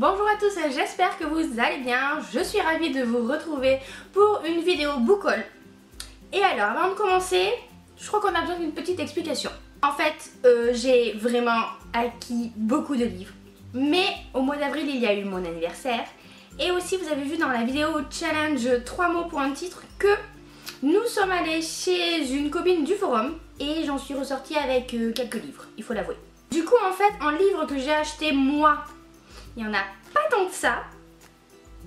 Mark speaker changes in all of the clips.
Speaker 1: Bonjour à tous, j'espère que vous allez bien. Je suis ravie de vous retrouver pour une vidéo book haul. Et alors, avant de commencer, je crois qu'on a besoin d'une petite explication. En fait, j'ai vraiment acquis beaucoup de livres. Mais au mois d'avril, il y a eu mon anniversaire. Et aussi, vous avez vu dans la vidéo challenge 3 mots pour un titre que nous sommes allés chez une copine du forum. Et j'en suis ressortie avec quelques livres, il faut l'avouer. Du coup, en fait, en livre que j'ai acheté moi, il n'y en a pas tant que ça,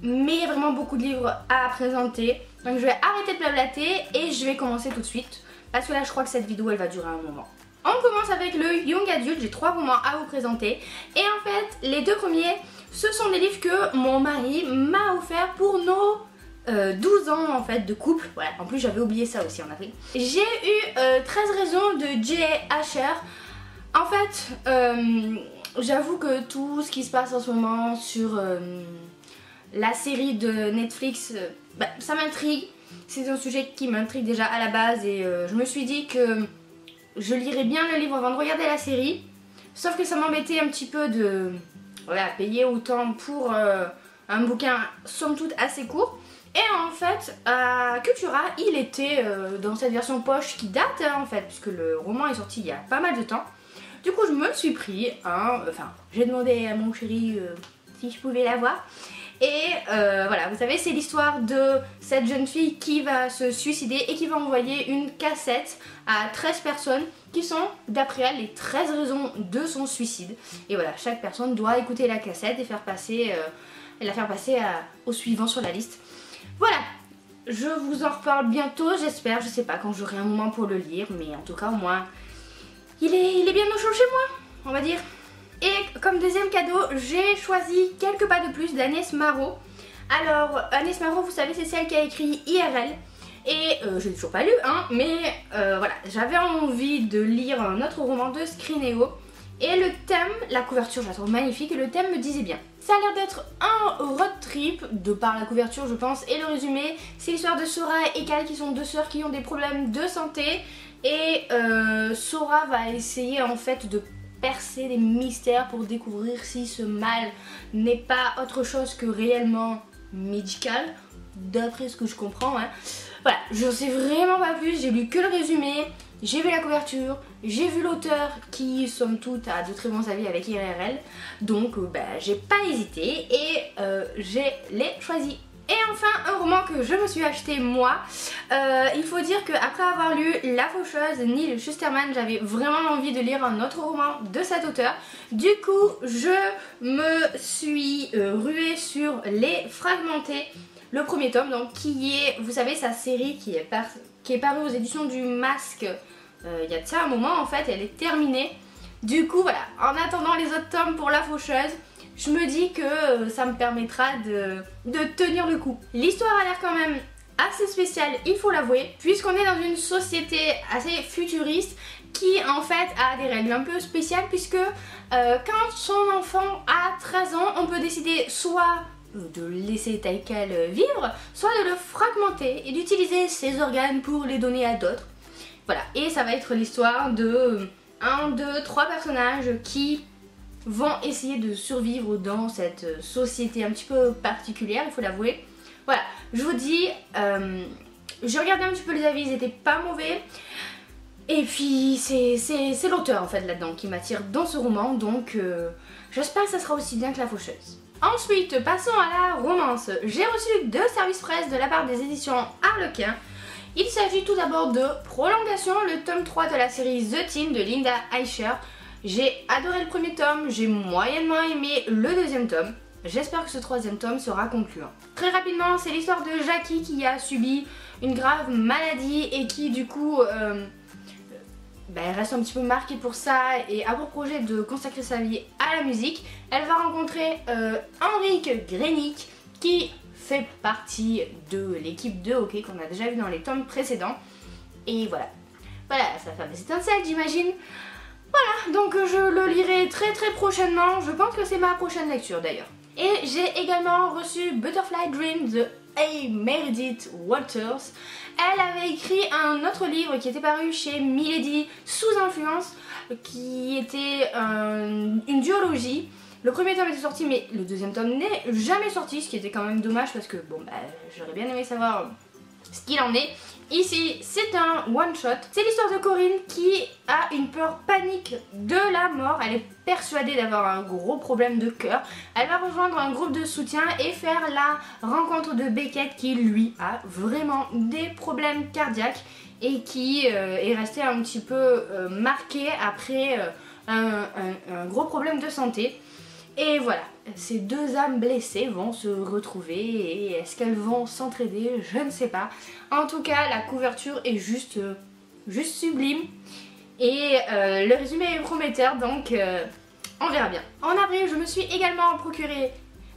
Speaker 1: mais il y a vraiment beaucoup de livres à présenter. Donc je vais arrêter de blablater et je vais commencer tout de suite. Parce que là je crois que cette vidéo elle va durer un moment. On commence avec le Young Adult, j'ai 3 romans à vous présenter. Et en fait les deux premiers, ce sont des livres que mon mari m'a offert pour nos 12 ans en fait de couple. Voilà, en plus j'avais oublié ça aussi en avril. J'ai eu 13 raisons de J.A. Asher. En fait, j'avoue que tout ce qui se passe en ce moment sur la série de Netflix, ça m'intrigue. C'est un sujet qui m'intrigue déjà à la base et je me suis dit que je lirais bien le livre avant de regarder la série. Sauf que ça m'embêtait un petit peu de payer autant pour un bouquin somme toute assez court. Et en fait, à Cultura, il était dans cette version poche qui date en fait, puisque le roman est sorti il y a pas mal de temps. Du coup je me suis pris j'ai demandé à mon chéri si je pouvais l'avoir. Et voilà, vous savez, c'est l'histoire de cette jeune fille qui va se suicider et qui va envoyer une cassette à 13 personnes qui sont, d'après elle, les 13 raisons de son suicide. Et voilà, chaque personne doit écouter la cassette et la faire passer au suivant sur la liste. Voilà, je vous en reparle bientôt, j'espère, je sais pas quand j'aurai un moment pour le lire, mais en tout cas au moins... Il est bien au chaud chez moi, on va dire. Et comme deuxième cadeau, j'ai choisi Quelques pas de plus d'Agnès Marot. Alors, Agnès Marot, vous savez, c'est celle qui a écrit IRL. Et je l'ai toujours pas lu, hein, mais voilà, j'avais envie de lire un autre roman de Skrinéo. Et le thème, la couverture, je la trouve magnifique, et le thème me disait bien. Ça a l'air d'être un road trip, de par la couverture je pense, et le résumé, c'est l'histoire de Sora et Cal qui sont deux sœurs qui ont des problèmes de santé. Et Sora va essayer en fait de percer des mystères pour découvrir si ce mal n'est pas autre chose que réellement médical, d'après ce que je comprends. Hein. Voilà, je sais vraiment pas plus, j'ai lu que le résumé, j'ai vu la couverture, j'ai vu l'auteur qui somme toute a de très bons avis avec IRL, donc j'ai pas hésité et je l'ai choisi. Et enfin un roman que je me suis acheté moi. Il faut dire qu'après avoir lu La Faucheuse, Neil Shusterman, j'avais vraiment envie de lire un autre roman de cet auteur. Du coup je me suis ruée sur Les Fragmentés, le premier tome, donc qui est, vous savez, sa série qui est parue aux éditions du Masque il y a de ça un moment en fait, elle est terminée. Du coup voilà, en attendant les autres tomes pour La Faucheuse, je me dis que ça me permettra de tenir le coup. L'histoire a l'air quand même assez spéciale, il faut l'avouer, puisqu'on est dans une société assez futuriste qui en fait a des règles un peu spéciales, puisque quand son enfant a 13 ans, on peut décider soit de le laisser tel quel vivre, soit de le fragmenter et d'utiliser ses organes pour les donner à d'autres. Voilà, et ça va être l'histoire de 1, 2, 3 personnages qui vont essayer de survivre dans cette société un petit peu particulière, il faut l'avouer. Voilà, je vous dis, j'ai regardé un petit peu les avis, ils étaient pas mauvais. Et puis c'est l'auteur en fait là-dedans qui m'attire dans ce roman, donc j'espère que ça sera aussi bien que La Faucheuse. Ensuite, passons à la romance. J'ai reçu 2 services presse de la part des éditions Harlequin. Il s'agit tout d'abord de Prolongation, le tome 3 de la série The Teen de Linda Eicher. J'ai adoré le premier tome, j'ai moyennement aimé le deuxième tome. J'espère que ce troisième tome sera concluant. Très rapidement, c'est l'histoire de Jackie qui a subi une grave maladie et qui du coup reste un petit peu marquée pour ça et a pour projet de consacrer sa vie à la musique. Elle va rencontrer Henrik Grenick qui fait partie de l'équipe de hockey qu'on a déjà vu dans les tomes précédents. Et voilà, ça va faire des étincelles j'imagine. Voilà, donc je le lirai très prochainement, je pense que c'est ma prochaine lecture d'ailleurs. Et j'ai également reçu Butterfly Dream de A. Meredith Walters. Elle avait écrit un autre livre qui était paru chez Milady, Sous influence, qui était une duologie Le premier tome était sorti mais le deuxième tome n'est jamais sorti, ce qui était quand même dommage parce que bon bah j'aurais bien aimé savoir ce qu'il en est. Ici c'est un one shot, c'est l'histoire de Corinne qui a une peur panique de la mort, elle est persuadée d'avoir un gros problème de cœur. Elle va rejoindre un groupe de soutien et faire la rencontre de Beckett qui lui a vraiment des problèmes cardiaques et qui est resté un petit peu marqué après un gros problème de santé. Et voilà, ces deux âmes blessées vont se retrouver et est-ce qu'elles vont s'entraider? Je ne sais pas. En tout cas, la couverture est juste sublime et le résumé est prometteur, donc on verra bien. En avril, je me suis également procuré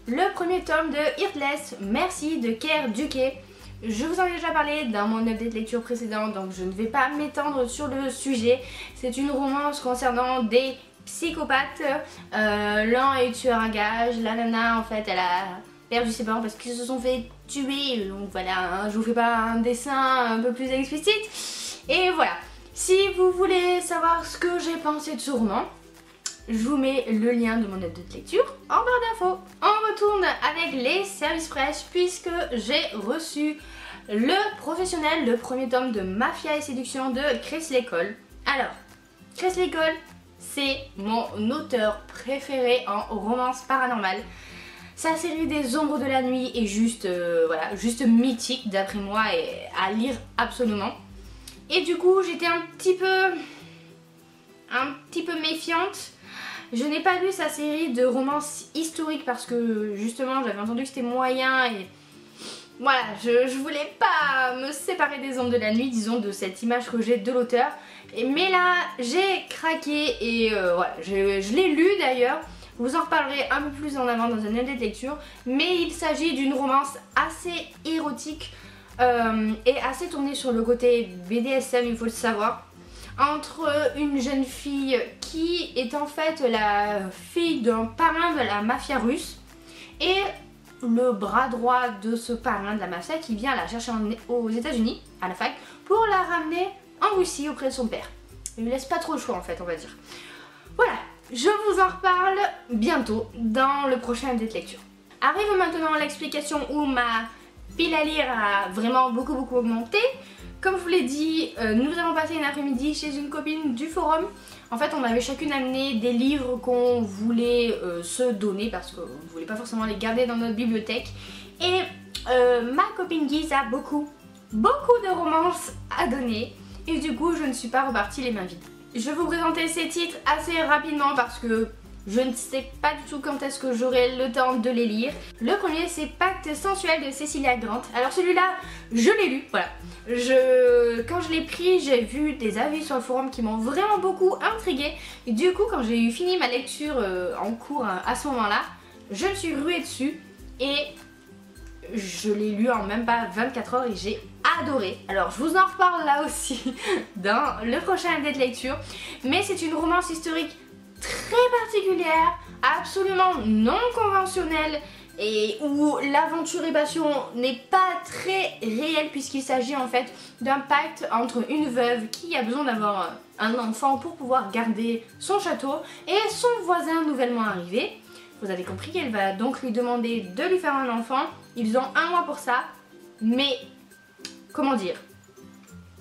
Speaker 1: le premier tome de Heartless, Merci de Kerr Duquet. Je vous en ai déjà parlé dans mon update lecture précédent, donc je ne vais pas m'étendre sur le sujet. C'est une romance concernant des psychopathes. L'un est tueur à gages, la nana en fait elle a perdu ses parents parce qu'ils se sont fait tuer. Donc voilà, hein, je vous fais pas un dessin un peu plus explicite. Et voilà, si vous voulez savoir ce que j'ai pensé de ce roman, je vous mets le lien de mon update lecture en barre d'infos. On retourne avec les services presse puisque j'ai reçu Le Professionnel, le premier tome de Mafia et Séduction de Kresley Cole. Alors, Kresley Cole, c'est mon auteur préféré en romance paranormale. Sa série des Ombres de la Nuit est juste, voilà, juste mythique d'après moi et à lire absolument. Et du coup j'étais un petit peu méfiante. Je n'ai pas lu sa série de romances historiques parce que justement j'avais entendu que c'était moyen et voilà, je voulais pas me séparer des Ombres de la Nuit, disons, de cette image que j'ai de l'auteur. Mais là j'ai craqué et voilà, je l'ai lu d'ailleurs. Je vous en reparlerai un peu plus en avant dans un update lecture. Mais il s'agit d'une romance assez érotique et assez tournée sur le côté BDSM, il faut le savoir. Entre une jeune fille qui est en fait la fille d'un parrain de la mafia russe et le bras droit de ce parrain de la mafia qui vient la chercher aux États-Unis à la fac pour la ramener en Russie auprès de son père. Il ne laisse pas trop le choix en fait, on va dire. Voilà, je vous en reparle bientôt dans le prochain update lecture. Arrive maintenant l'explication où ma pile à lire a vraiment beaucoup augmenté. Comme je vous l'ai dit, nous avons passé une après-midi chez une copine du forum. En fait, on avait chacune amené des livres qu'on voulait se donner parce qu'on ne voulait pas forcément les garder dans notre bibliothèque. Et ma copine Guise a beaucoup de romances à donner. Et du coup, je ne suis pas repartie les mains vides. Je vais vous présenter ces titres assez rapidement parce que je ne sais pas du tout quand est-ce que j'aurai le temps de les lire. Le premier, c'est Pacte sensuel de Cecilia Grant. Alors celui-là, je l'ai lu, voilà. Quand je l'ai pris, j'ai vu des avis sur le forum qui m'ont vraiment beaucoup intriguée. Et du coup, quand j'ai eu fini ma lecture en cours à ce moment-là, je me suis ruée dessus et je l'ai lu en même pas 24 heures et j'ai adoré. Alors je vous en reparle là aussi dans le prochain update lecture. Mais c'est une romance historique très particulière, absolument non conventionnelle et où l'aventure et passion n'est pas très réelle puisqu'il s'agit en fait d'un pacte entre une veuve qui a besoin d'avoir un enfant pour pouvoir garder son château et son voisin nouvellement arrivé. Vous avez compris qu'elle va donc lui demander de lui faire un enfant. Ils ont un mois pour ça, mais comment dire,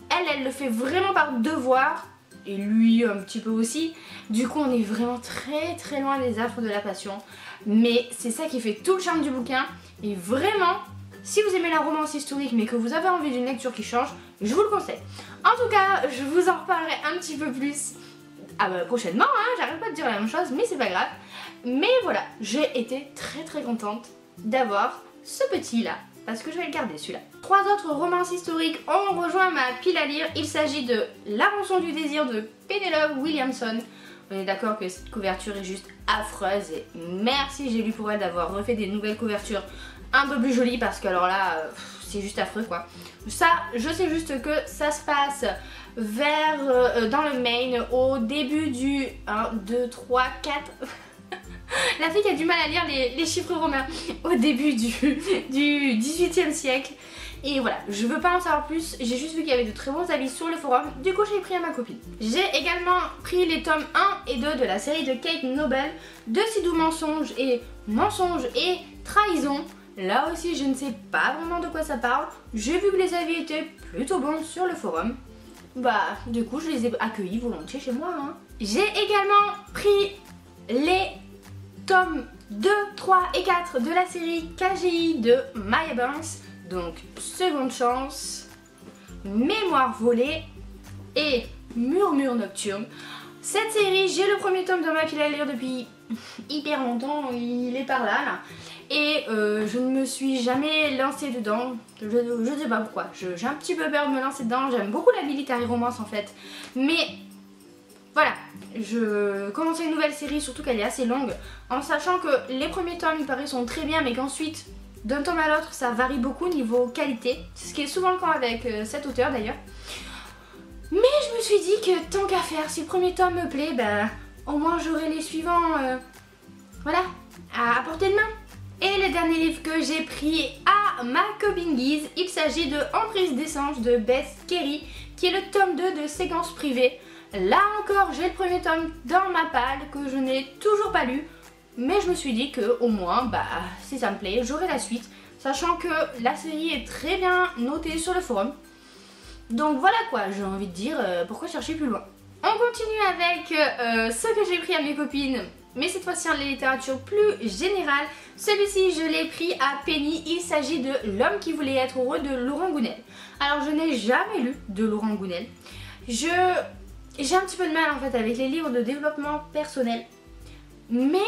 Speaker 1: elle le fait vraiment par devoir. Et lui un petit peu aussi. Du coup on est vraiment très loin des affres de la passion. Mais c'est ça qui fait tout le charme du bouquin. Et vraiment, si vous aimez la romance historique mais que vous avez envie d'une lecture qui change, je vous le conseille. En tout cas, je vous en reparlerai un petit peu plus prochainement, hein, j'arrête pas de dire la même chose, mais c'est pas grave. Mais voilà, j'ai été très contente d'avoir ce petit là. Parce que je vais le garder celui-là. 3 autres romances historiques ont rejoint ma pile à lire. Il s'agit de La rançon du désir de Penelope Williamson. On est d'accord que cette couverture est juste affreuse et merci J'ai lu pour elle d'avoir refait des nouvelles couvertures un peu plus jolies parce que alors là c'est juste affreux quoi. Ça, je sais juste que ça se passe vers dans le Maine au début du 1, 2, 3, 4... La fille qui a du mal à lire les chiffres romains au début du 18e siècle. Et voilà, je veux pas en savoir plus, j'ai juste vu qu'il y avait de très bons avis sur le forum, du coup j'ai pris à ma copine. J'ai également pris les tomes 1 et 2 de la série de Kate Noble, de Si doux mensonge et trahison. Là aussi je ne sais pas vraiment de quoi ça parle, j'ai vu que les avis étaient plutôt bons sur le forum. Bah du coup je les ai accueillis volontiers chez moi hein. J'ai également pris les tomes 2, 3 et 4 de la série KGI de Maya Banks. Donc Seconde Chance, Mémoire volée et Murmure nocturne. Cette série, j'ai le premier tome dans ma pile à lire depuis hyper longtemps, il est par là. Et je ne me suis jamais lancée dedans, je ne sais pas pourquoi, j'ai un petit peu peur de me lancer dedans, j'aime beaucoup la military romance en fait. Mais voilà, je commence une nouvelle série, surtout qu'elle est assez longue, en sachant que les premiers tomes il paraît sont très bien mais qu'ensuite d'un tome à l'autre ça varie beaucoup niveau qualité, c'est ce qui est souvent le cas avec cet auteur d'ailleurs. Mais je me suis dit que tant qu'à faire, si le premier tome me plaît, ben au moins j'aurai les suivants voilà, à portée de main. Et le dernier livre que j'ai pris à ma copine Guise, il s'agit de Emprise d'essence de Beth Carey, qui est le tome 2 de Séquence privée. Là encore, j'ai le premier tome dans ma palle que je n'ai toujours pas lu, mais je me suis dit que au moins, bah, si ça me plaît, j'aurai la suite, sachant que la série est très bien notée sur le forum. Donc voilà quoi, j'ai envie de dire, pourquoi chercher plus loin. On continue avec ce que j'ai pris à mes copines, mais cette fois-ci en littérature plus générale. Celui-ci, je l'ai pris à Penny, il s'agit de L'homme qui voulait être heureux de Laurent Gounel. Alors je n'ai jamais lu de Laurent Gounel. J'ai un petit peu de mal en fait avec les livres de développement personnel. Mais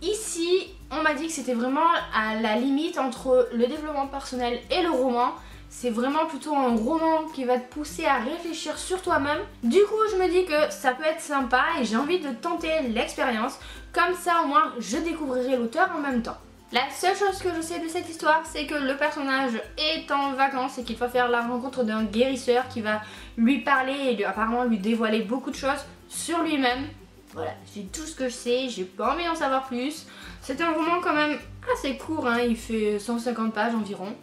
Speaker 1: ici, on m'a dit que c'était vraiment à la limite entre le développement personnel et le roman. C'est vraiment plutôt un roman qui va te pousser à réfléchir sur toi-même. Du coup, je me dis que ça peut être sympa et j'ai envie de tenter l'expérience. Comme ça, au moins, je découvrirai l'auteur en même temps. La seule chose que je sais de cette histoire, c'est que le personnage est en vacances et qu'il va faire la rencontre d'un guérisseur qui va lui parler et apparemment lui dévoiler beaucoup de choses sur lui-même. Voilà, c'est tout ce que je sais, j'ai pas envie d'en savoir plus. C'est un roman quand même assez court, hein, il fait 150 pages environ.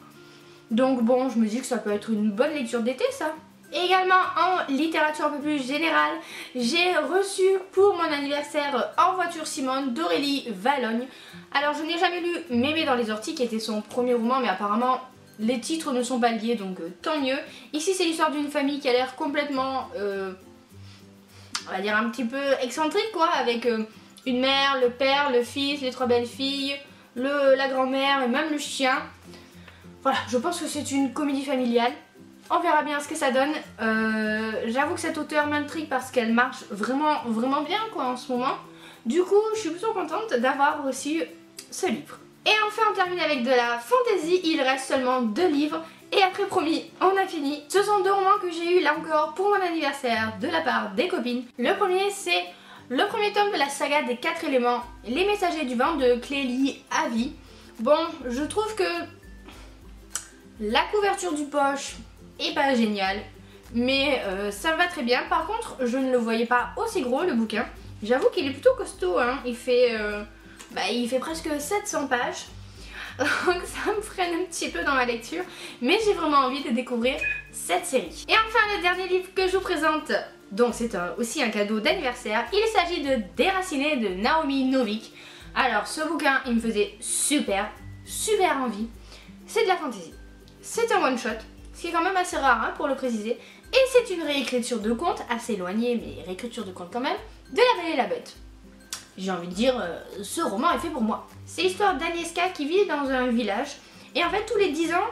Speaker 1: Donc bon, je me dis que ça peut être une bonne lecture d'été ça. Et également en littérature un peu plus générale, j'ai reçu pour mon anniversaire En voiture Simone d'Aurélie Valogne. Alors je n'ai jamais lu Mémé dans les orties qui était son premier roman, mais apparemment les titres ne sont pas liés donc tant mieux. Ici c'est l'histoire d'une famille qui a l'air complètement, on va dire un petit peu excentrique quoi, avec une mère, le père, le fils, les 3 belles filles, la grand-mère et même le chien. Voilà, je pense que c'est une comédie familiale. On verra bien ce que ça donne. J'avoue que cette auteure m'intrigue parce qu'elle marche vraiment bien quoi en ce moment. Du coup, je suis plutôt contente d'avoir reçu ce livre. Et enfin, on termine avec de la fantasy. Il reste seulement 2 livres. Et après, promis, on a fini. Ce sont 2 romans que j'ai eu là encore pour mon anniversaire de la part des copines. Le premier, c'est le premier tome de la saga des 4 éléments, Les Messagers du Vent de Clélie Avy. Bon, je trouve que la couverture du poche est pas géniale, mais ça me va très bien. Par contre, je ne le voyais pas aussi gros le bouquin. J'avoue qu'il est plutôt costaud, hein. Il fait presque 700 pages. Donc ça me freine un petit peu dans ma lecture, mais j'ai vraiment envie de découvrir cette série. Et enfin le dernier livre que je vous présente, donc c'est aussi un cadeau d'anniversaire. Il s'agit de Déraciné de Naomi Novik. Alors ce bouquin il me faisait super envie. C'est de la fantasy. C'est un one shot, ce qui est quand même assez rare hein, pour le préciser. Et c'est une réécriture de conte, assez éloignée mais réécriture de conte quand même, de La Belle et la Bête. J'ai envie de dire, ce roman est fait pour moi. C'est l'histoire d'Agnieszka qui vit dans un village. Et en fait, tous les 10 ans,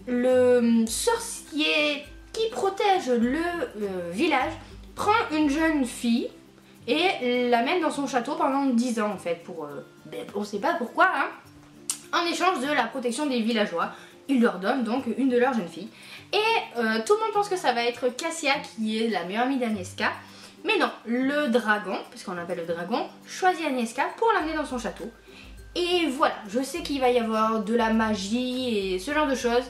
Speaker 1: le sorcier qui protège le village prend une jeune fille et l'amène dans son château pendant 10 ans en fait. On sait pas pourquoi, hein, en échange de la protection des villageois. Il leur donne donc une de leurs jeunes filles. Et tout le monde pense que ça va être Cassia qui est la meilleure amie d'Agnieszka. Mais non, le dragon, puisqu'on l'appelle le dragon, choisit Agnieszka pour l'amener dans son château. Et voilà, je sais qu'il va y avoir de la magie et ce genre de choses.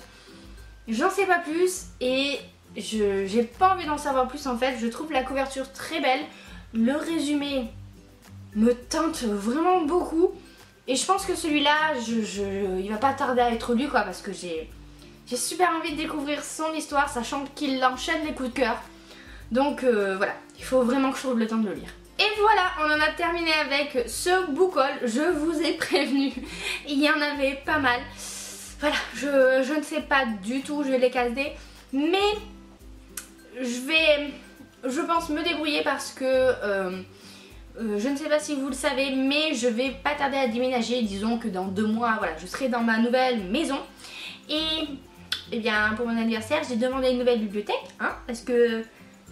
Speaker 1: J'en sais pas plus et j'ai pas envie d'en savoir plus en fait. Je trouve la couverture très belle. Le résumé me tente vraiment beaucoup. Et je pense que celui-là, il va pas tarder à être lu quoi, parce que j'ai J'ai super envie de découvrir son histoire, sachant qu'il enchaîne les coups de cœur. Donc voilà, il faut vraiment que je trouve le temps de le lire. Et voilà, on en a terminé avec ce book haul. Je vous ai prévenu, il y en avait pas mal. Voilà, je ne sais pas du tout, je vais les caser, mais je pense me débrouiller parce que je ne sais pas si vous le savez, mais je vais pas tarder à déménager. Disons que dans 2 mois, voilà, je serai dans ma nouvelle maison. Et bien pour mon anniversaire, j'ai demandé une nouvelle bibliothèque, hein, parce que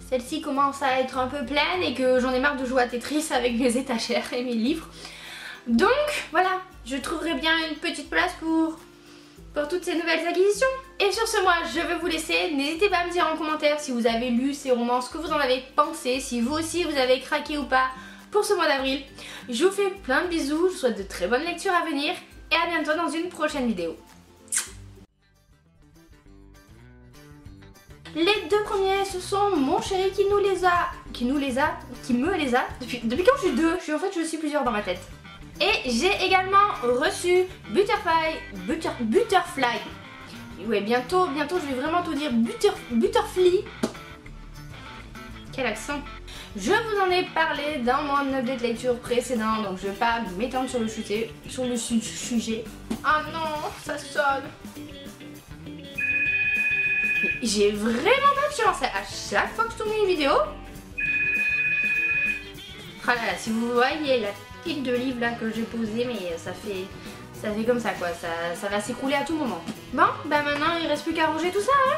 Speaker 1: celle-ci commence à être un peu pleine et que j'en ai marre de jouer à Tetris avec mes étagères et mes livres. Donc voilà, je trouverai bien une petite place pour toutes ces nouvelles acquisitions. Et sur ce, moi je vais vous laisser. N'hésitez pas à me dire en commentaire si vous avez lu ces romans, ce que vous en avez pensé, si vous aussi vous avez craqué ou pas pour ce mois d'avril. Je vous fais plein de bisous, je vous souhaite de très bonnes lectures à venir et à bientôt dans une prochaine vidéo. Les 2 premiers, ce sont mon chéri qui me les a, depuis quand je suis 2, je suis plusieurs dans ma tête. Et j'ai également reçu Butterfly. Ouais, bientôt je vais vraiment tout dire, Butterfly. Quel accent. Je vous en ai parlé dans mon update lecture précédent, donc je vais pas m'étendre sur le sujet. Ah non, ça sonne. J'ai vraiment pas de chance à chaque fois que je tourne une vidéo. Ah là là, si vous voyez la pile de livres là que j'ai posé, mais ça fait comme ça quoi, ça va s'écrouler à tout moment. Bon, bah maintenant il reste plus qu'à ranger tout ça, hein.